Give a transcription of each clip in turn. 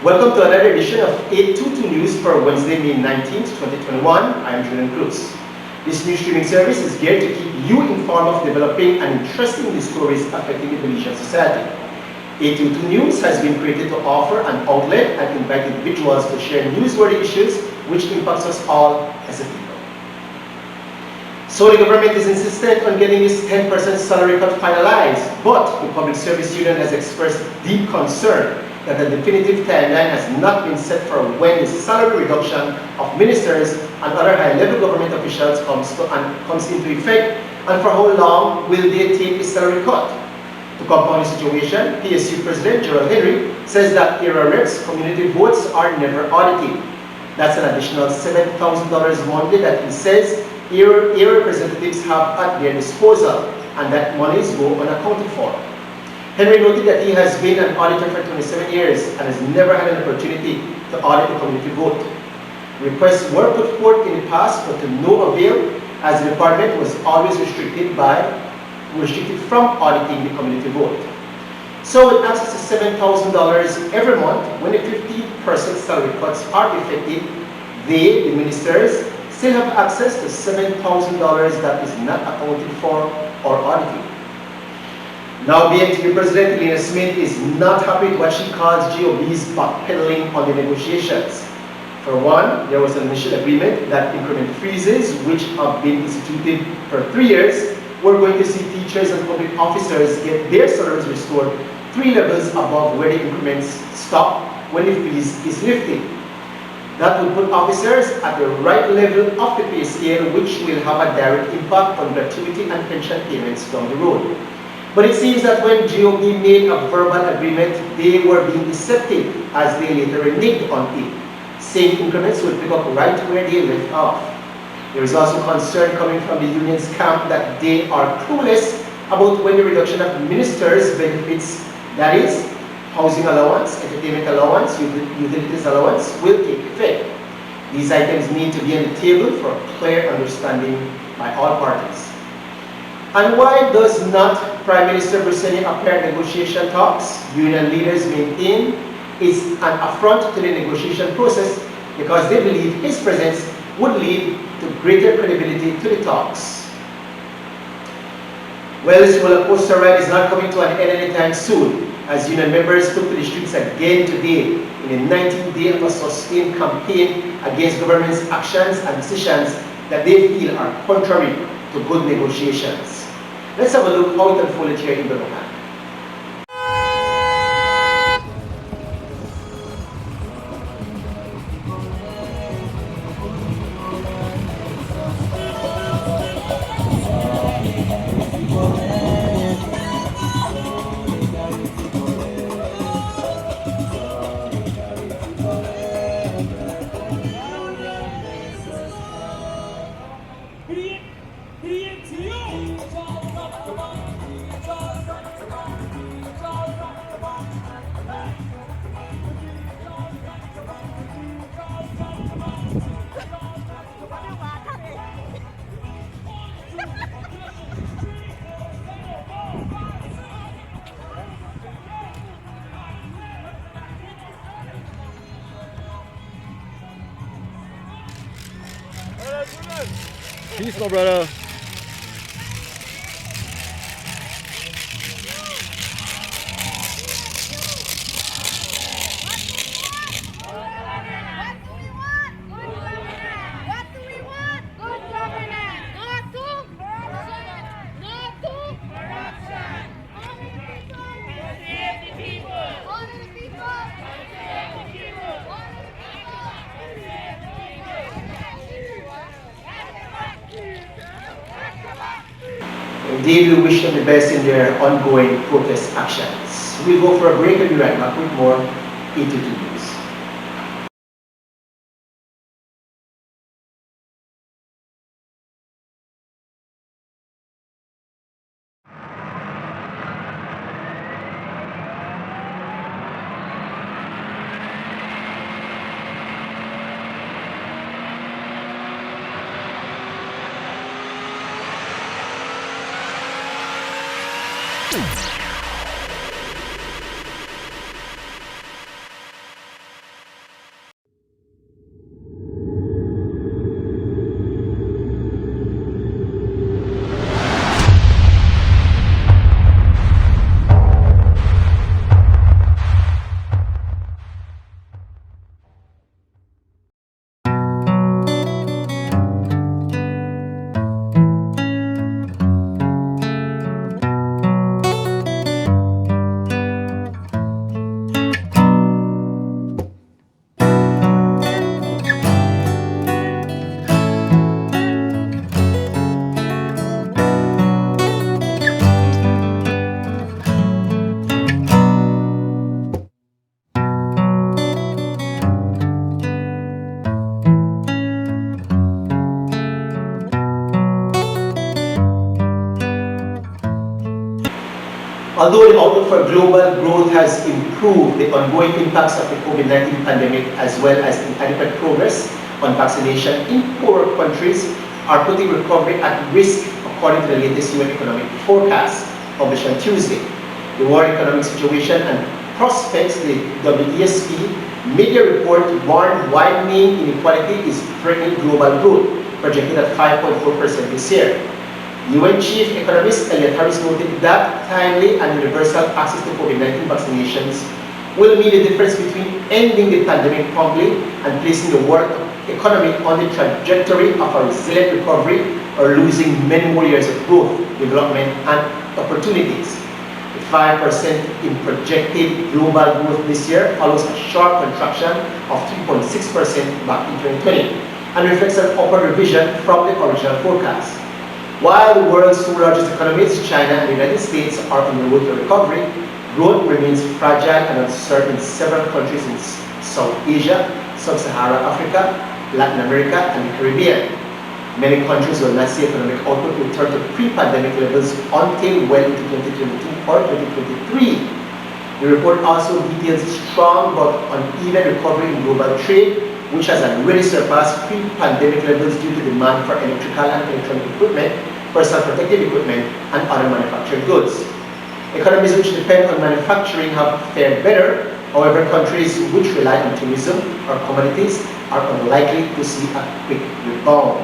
Welcome to another edition of 822 News for Wednesday, May 19th, 2021. I am Julian Cruz. This news streaming service is geared to keep you informed of developing and interesting news stories affecting the Belizean society. 822 News has been created to offer an outlet and invite individuals to share newsworthy issues which impacts us all as a people. So the government is insistent on getting this 10% salary cut finalized, but the Public Service Union has expressed deep concern that the definitive timeline has not been set for when the salary reduction of ministers and other high-level government officials comes into effect, and for how long will they take the salary cut. To compound the situation, PSU President Gerald Henry says that era reps community votes are never audited. That's an additional $7,000 monthly that he says era representatives have at their disposal, and that monies go unaccounted for. Henry noted that he has been an auditor for 27 years and has never had an opportunity to audit the community vote. Requests were put forth in the past, but to no avail, as the department was always restricted from auditing the community vote. So with access to $7,000 every month, when the 50% salary cuts are effective, they, the ministers, still have access to $7,000 that is not accounted for or audited. Now, BNTV President Elena Smith is not happy with what she calls GOB's backpedaling on the negotiations. For one, there was an initial agreement that increment freezes, which have been instituted for 3 years, we're going to see teachers and public officers get their salaries restored 3 levels above where the increments stop when the freeze is lifted. That would put officers at the right level of the pay scale, which will have a direct impact on gratuity and pension payments down the road. But it seems that when GOB made a verbal agreement, they were being deceptive as they later reneged on it, saying increments would pick up right where they left off. There is also concern coming from the union's camp that they are clueless about when the reduction of ministers' benefits, that is, housing allowance, entertainment allowance, utilities allowance, will take effect. These items need to be on the table for clear understanding by all parties. And why does not Prime Minister Belizean appear at negotiation talks? Union leaders maintain it's an affront to the negotiation process because they believe his presence would lead to greater credibility to the talks. Well, this roller coaster ride is not coming to an end anytime soon, as union members took to the streets again today in a 19-day of a sustained campaign against government's actions and decisions that they feel are contrary to good negotiations. Let's have a look how it unfolded here in Belizean. Peace, my brother. Indeed, we wish them the best in their ongoing protest actions. We'll go for a break and be right back with more 822 News. Although the outlook for global growth has improved, the ongoing impacts of the COVID-19 pandemic as well as inadequate progress on vaccination in poorer countries are putting recovery at risk according to the latest UN economic forecast published on Tuesday. The world economic situation and prospects, the WESP media report warned widening inequality is threatening global growth, projected at 5.4% this year. UN Chief Economist Elliot Harris noted that timely and universal access to COVID-19 vaccinations will mean the difference between ending the pandemic promptly and placing the world economy on the trajectory of a resilient recovery or losing many more years of growth, development, and opportunities. The 5% in projected global growth this year follows a sharp contraction of 3.6% back in 2020 and reflects an upward revision from the original forecast. While the world's two largest economies, China and the United States, are on the road to recovery, growth remains fragile and uncertain in several countries in South Asia, Sub-Saharan Africa, Latin America, and the Caribbean. Many countries will not see economic output return to pre-pandemic levels until well into 2022 or 2023. The report also details strong but uneven recovery in global trade, which has already surpassed pre-pandemic levels due to demand for electrical and electronic equipment, personal protective equipment, and other manufactured goods. Economies which depend on manufacturing have fared better. However, countries which rely on tourism or commodities are unlikely to see a quick rebound.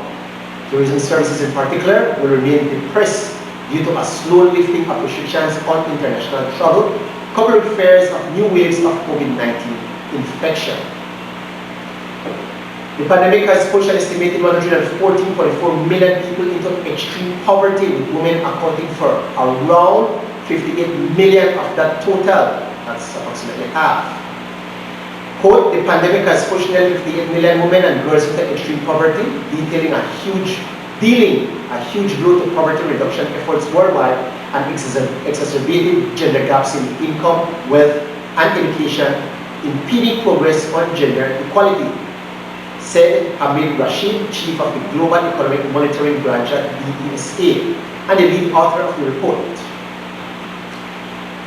Tourism services in particular will remain depressed due to a slow lifting of restrictions on international travel, coupled with fears of new waves of COVID-19 infection. The pandemic has pushed an estimated 114.4 million people into extreme poverty, with women accounting for around 58 million of that total. That's approximately half. Quote, the pandemic has pushed nearly 58 million women and girls into extreme poverty, dealing a huge blow to poverty reduction efforts worldwide and exacerbating gender gaps in income, wealth, and education, impeding progress on gender equality, said Hamid Rashid, chief of the Global Economic Monitoring Branch at BESA, and the lead author of the report.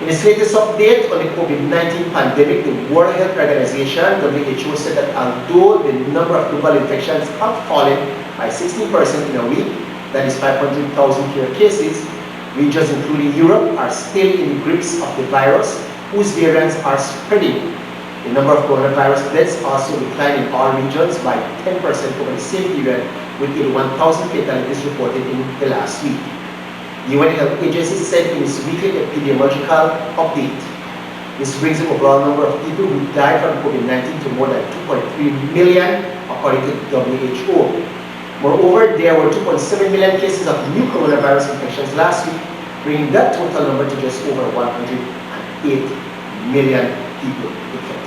In its latest update on the COVID-19 pandemic, the World Health Organization, WHO, said that although the number of global infections have fallen by 16% in a week, that is 500,000 fewer cases, regions including Europe are still in the grips of the virus, whose variants are spreading. The number of coronavirus deaths also declined in all regions by 10% over the same period, with 81,000 fatalities reported in the last week. The UN Health Agency said in its weekly epidemiological update. This brings the overall number of people who died from COVID-19 to more than 2.3 million, according to WHO. Moreover, there were 2.7 million cases of new coronavirus infections last week, bringing that total number to just over 108 million people infected.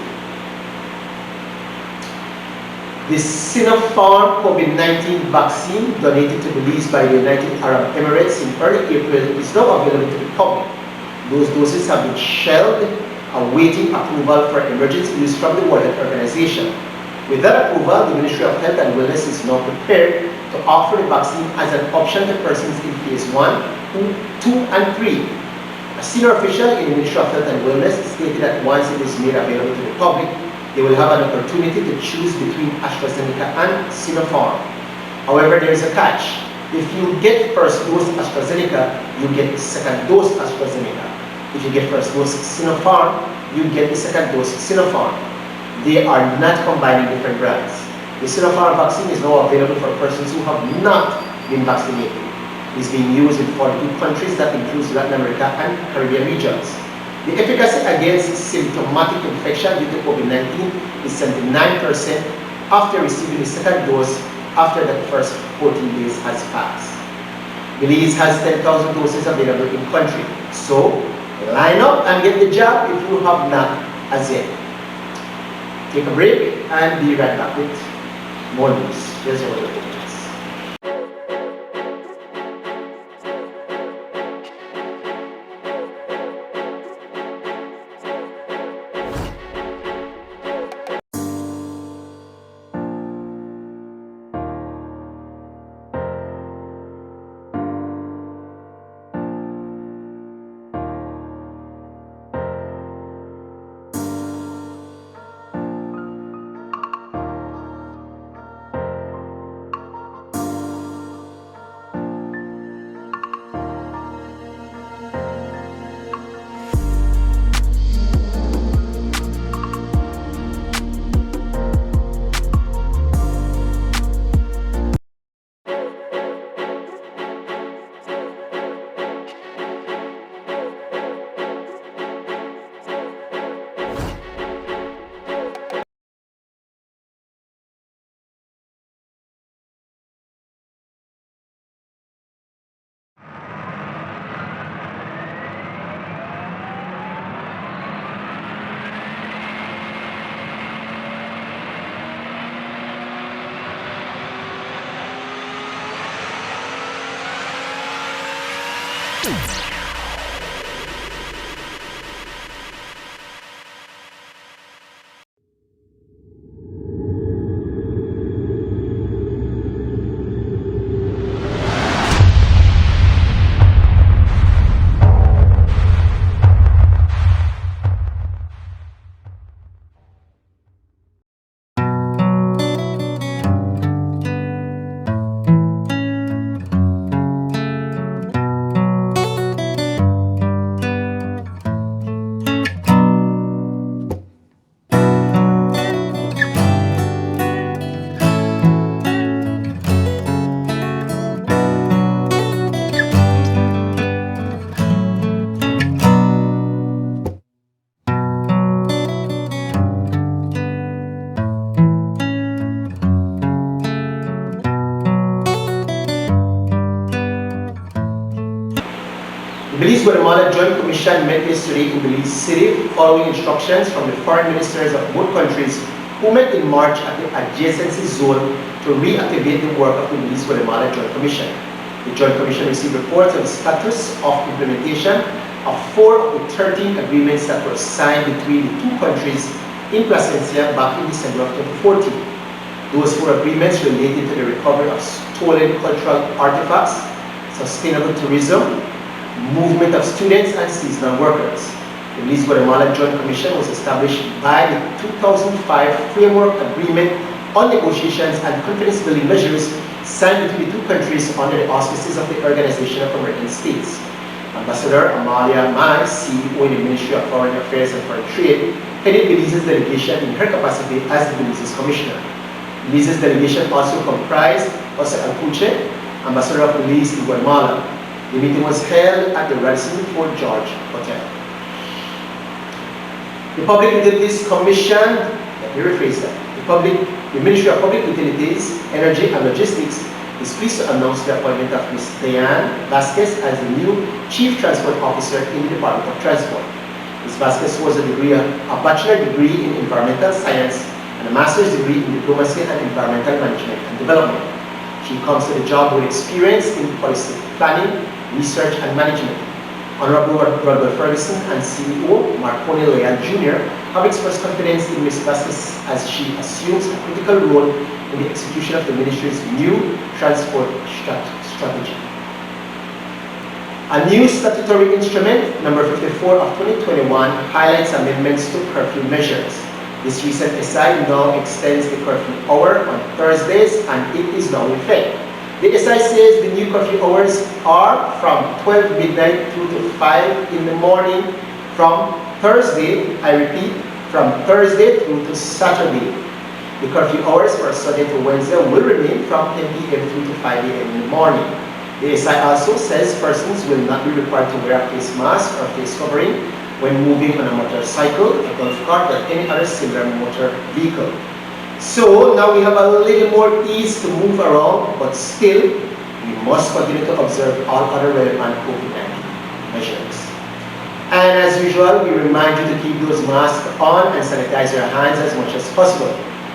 The Sinopharm COVID-19 vaccine donated to Belize by the United Arab Emirates in early April is now available to the public. Those doses have been shelved, awaiting approval for emergency use from the World Health Organization. With that approval, the Ministry of Health and Wellness is now prepared to offer the vaccine as an option to persons in phase 1, 2, and 3. A senior official in the Ministry of Health and Wellness stated that once it is made available to the public, they will have an opportunity to choose between AstraZeneca and Sinopharm. However, there is a catch. If you get first dose AstraZeneca, you get second dose AstraZeneca. If you get first dose Sinopharm, you get the second dose Sinopharm. They are not combining different brands. The Sinopharm vaccine is now available for persons who have not been vaccinated. It is being used in 42 countries that includes Latin America and Caribbean regions. The efficacy against symptomatic infection due to COVID-19 is 79% after receiving the second dose after the first 14 days has passed. Belize has 10,000 doses available in country. So, line up and get the jab if you have not as yet. Take a break and be right back with more news. Here's your report. The Belize-Guatemala Joint Commission met yesterday in Belize City following instructions from the foreign ministers of both countries who met in March at the adjacency zone to reactivate the work of the Belize-Guatemala Joint Commission. The Joint Commission received reports on the status of implementation of 4 of the 13 agreements that were signed between the two countries in Placencia back in December of 2014. Those 4 agreements related to the recovery of stolen cultural artifacts, sustainable tourism, movement of students and seasonal workers. The Belize-Guatemala Joint Commission was established by the 2005 Framework Agreement on Negotiations and Confidence-Building Measures signed between the two countries under the auspices of the Organization of American States. Ambassador Amalia Mai, CEO in the Ministry of Foreign Affairs and Foreign Trade, headed Belize's delegation in her capacity as the Belize's Commissioner. Belize's delegation also comprised Jose Alpuche, Ambassador of Belize in Guatemala. The meeting was held at the Radisson Fort George Hotel. The Public Utilities Commission, let me rephrase that. The Ministry of Public Utilities, Energy and Logistics is pleased to announce the appointment of Ms. Diane Vasquez as the new Chief Transport Officer in the Department of Transport. Ms. Vasquez was a bachelor degree in environmental science and a master's degree in diplomacy and environmental management and development. She comes to the job with experience in policy planning, research and management. Honorable Rodwell Ferguson and CEO Marconi Leal Jr. have expressed confidence in Ms. Vasquez as she assumes a critical role in the execution of the Ministry's new transport strategy. A new statutory instrument, number 54 of 2021, highlights amendments to curfew measures. This recent SI now extends the curfew hour on Thursdays and it is now in effect. The SI says the new curfew hours are from 12 midnight through to 5 in the morning from Thursday, I repeat, from Thursday through to Saturday. The curfew hours for Sunday to Wednesday will remain from 10 p.m. through to 5 a.m. in the morning. The SI also says persons will not be required to wear a face mask or face covering when moving on a motorcycle, a golf cart, or any other similar motor vehicle. So now we have a little more ease to move around, but still, we must continue to observe all other relevant COVID-19 measures. And as usual, we remind you to keep those masks on and sanitize your hands as much as possible.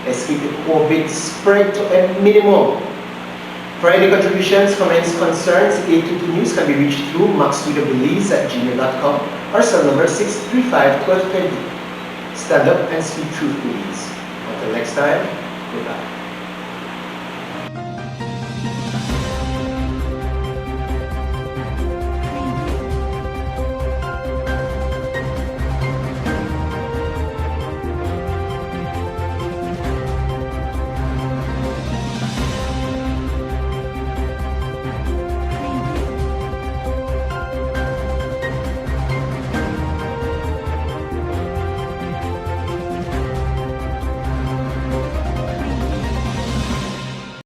Let's keep the COVID spread to a minimum. For any contributions, comments, concerns, 822 News can be reached through maxstudioBelize@gmail.com or cell number 635-1220. Stand up and speak truth, please. Until next time, goodbye.